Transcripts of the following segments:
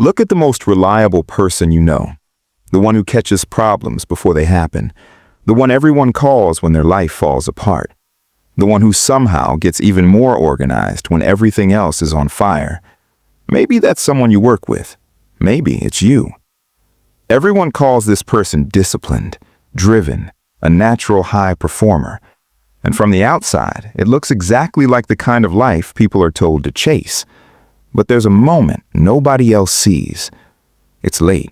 Look at the most reliable person you know, the one who catches problems before they happen, the one everyone calls when their life falls apart, the one who somehow gets even more organized when everything else is on fire. Maybe that's someone you work with. Maybe it's you. Everyone calls this person disciplined, driven, a natural high performer. And from the outside, it looks exactly like the kind of life people are told to chase. But there's a moment nobody else sees. It's late.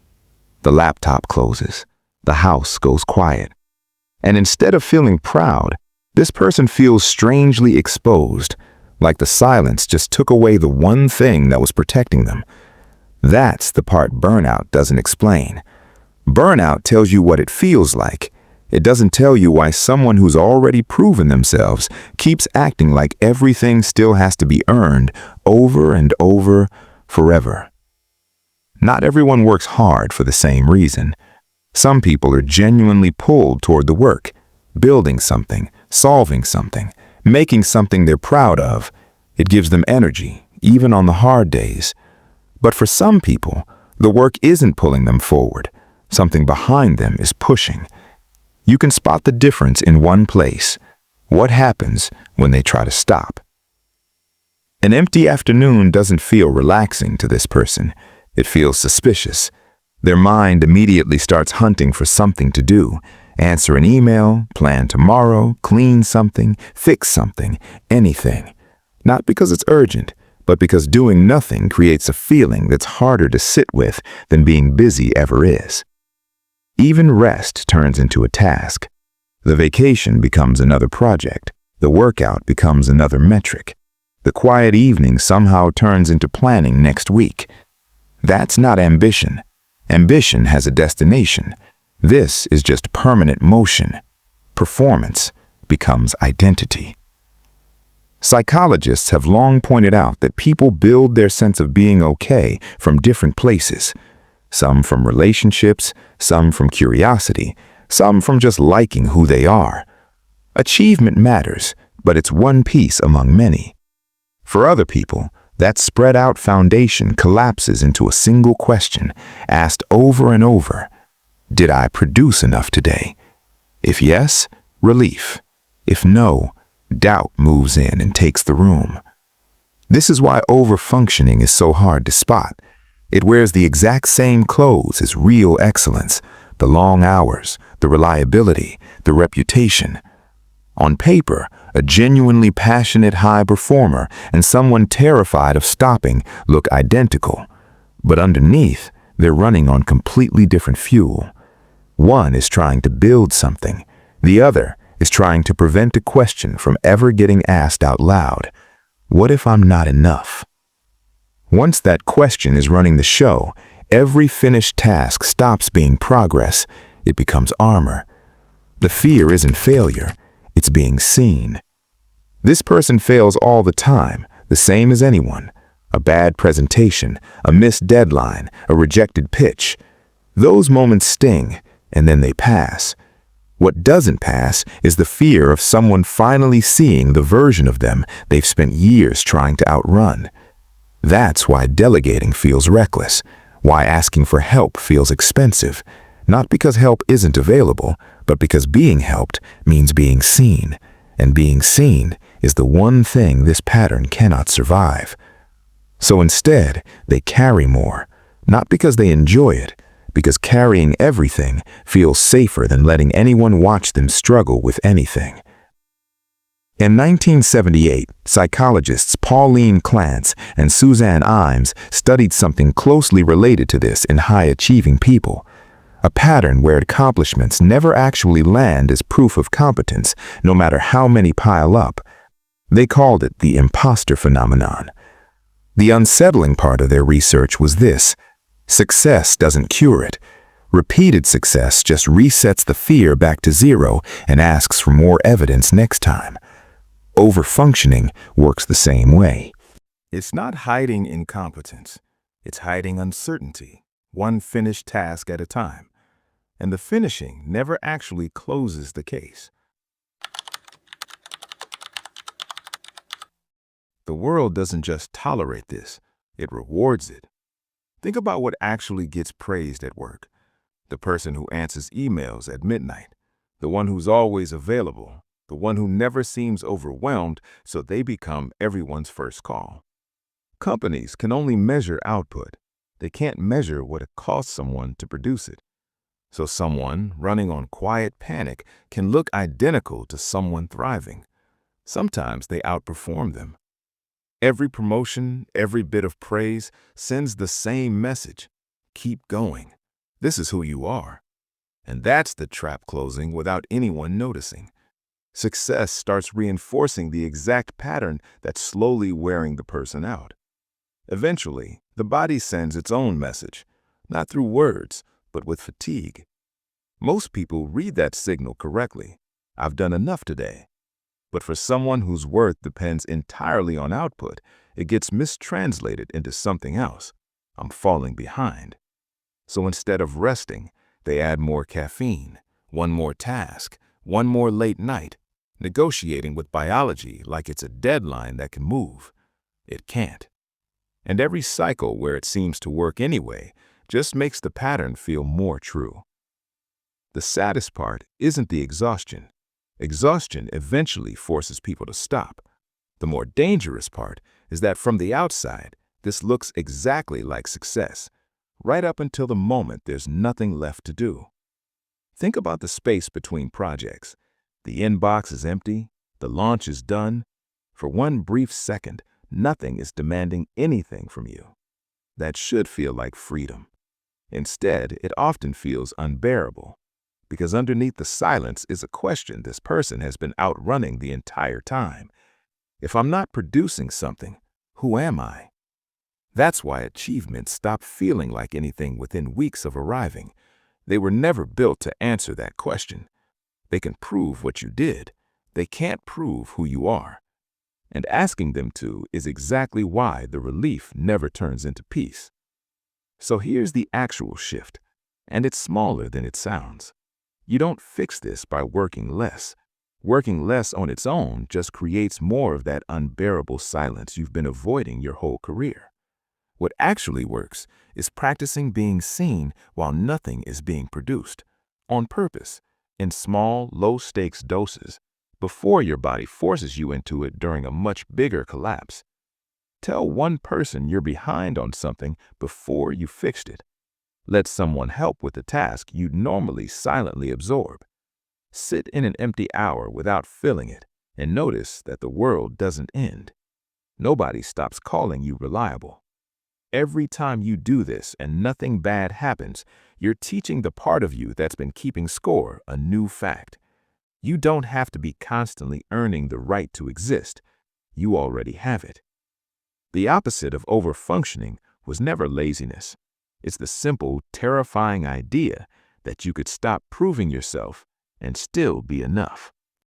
The laptop closes. The house goes quiet. And instead of feeling proud, this person feels strangely exposed, like the silence just took away the one thing that was protecting them. That's the part burnout doesn't explain. Burnout tells you what it feels like. It doesn't tell you why someone who's already proven themselves keeps acting like everything still has to be earned over and over, forever. Not everyone works hard for the same reason. Some people are genuinely pulled toward the work, building something, solving something, making something they're proud of. It gives them energy, even on the hard days. But for some people, the work isn't pulling them forward. Something behind them is pushing. You can spot the difference in one place. What happens when they try to stop? An empty afternoon doesn't feel relaxing to this person. It feels suspicious. Their mind immediately starts hunting for something to do. Answer an email, plan tomorrow, clean something, fix something, anything. Not because it's urgent, but because doing nothing creates a feeling that's harder to sit with than being busy ever is. Even rest turns into a task. The vacation becomes another project. The workout becomes another metric. The quiet evening somehow turns into planning next week. That's not ambition. Ambition has a destination. This is just permanent motion. Performance becomes identity. Psychologists have long pointed out that people build their sense of being okay from different places. Some from relationships, some from curiosity, some from just liking who they are. Achievement matters, but it's one piece among many. For other people, that spread out foundation collapses into a single question, asked over and over. Did I produce enough today? If yes, relief. If no, doubt moves in and takes the room. This is why overfunctioning is so hard to spot. It wears the exact same clothes as real excellence, the long hours, the reliability, the reputation. On paper, a genuinely passionate high performer and someone terrified of stopping look identical. But underneath, they're running on completely different fuel. One is trying to build something. The other is trying to prevent a question from ever getting asked out loud. What if I'm not enough? Once that question is running the show, every finished task stops being progress. It becomes armor. The fear isn't failure. It's being seen. This person fails all the time, the same as anyone. A bad presentation, a missed deadline, a rejected pitch. Those moments sting, and then they pass. What doesn't pass is the fear of someone finally seeing the version of them they've spent years trying to outrun. That's why delegating feels reckless, why asking for help feels expensive. Not because help isn't available, but because being helped means being seen. And being seen is the one thing this pattern cannot survive. So instead, they carry more, not because they enjoy it, because carrying everything feels safer than letting anyone watch them struggle with anything. In 1978, psychologists Pauline Clance and Suzanne Imes studied something closely related to this in high-achieving people. A pattern where accomplishments never actually land as proof of competence, no matter how many pile up. They called it the imposter phenomenon. The unsettling part of their research was this: success doesn't cure it. Repeated success just resets the fear back to zero and asks for more evidence next time. Overfunctioning works the same way. It's not hiding incompetence. It's hiding uncertainty, one finished task at a time. And the finishing never actually closes the case. The world doesn't just tolerate this, it rewards it. Think about what actually gets praised at work. The person who answers emails at midnight, the one who's always available, the one who never seems overwhelmed, so they become everyone's first call. Companies can only measure output. They can't measure what it costs someone to produce it. So someone running on quiet panic can look identical to someone thriving. Sometimes they outperform them. Every promotion, every bit of praise sends the same message. Keep going. This is who you are. And that's the trap closing without anyone noticing. Success starts reinforcing the exact pattern that's slowly wearing the person out. Eventually, the body sends its own message, not through words, but with fatigue. Most people read that signal correctly. I've done enough today. But for someone whose worth depends entirely on output, it gets mistranslated into something else. I'm falling behind. So instead of resting, they add more caffeine, one more task, one more late night, negotiating with biology like it's a deadline that can move. It can't. And every cycle where it seems to work anyway just makes the pattern feel more true. The saddest part isn't the exhaustion. Exhaustion eventually forces people to stop. The more dangerous part is that from the outside, this looks exactly like success, right up until the moment there's nothing left to do. Think about the space between projects. The inbox is empty, the launch is done. For one brief second, nothing is demanding anything from you. That should feel like freedom. Instead, it often feels unbearable, because underneath the silence is a question this person has been outrunning the entire time. If I'm not producing something, who am I? That's why achievements stop feeling like anything within weeks of arriving. They were never built to answer that question. They can prove what you did. They can't prove who you are. And asking them to is exactly why the relief never turns into peace. So here's the actual shift, and it's smaller than it sounds. You don't fix this by working less. Working less on its own just creates more of that unbearable silence you've been avoiding your whole career. What actually works is practicing being seen while nothing is being produced, on purpose, in small, low-stakes doses, before your body forces you into it during a much bigger collapse. Tell one person you're behind on something before you fixed it. Let someone help with the task you'd normally silently absorb. Sit in an empty hour without filling it and notice that the world doesn't end. Nobody stops calling you reliable. Every time you do this and nothing bad happens, you're teaching the part of you that's been keeping score a new fact. You don't have to be constantly earning the right to exist. You already have it. The opposite of overfunctioning was never laziness. It's the simple, terrifying idea that you could stop proving yourself and still be enough.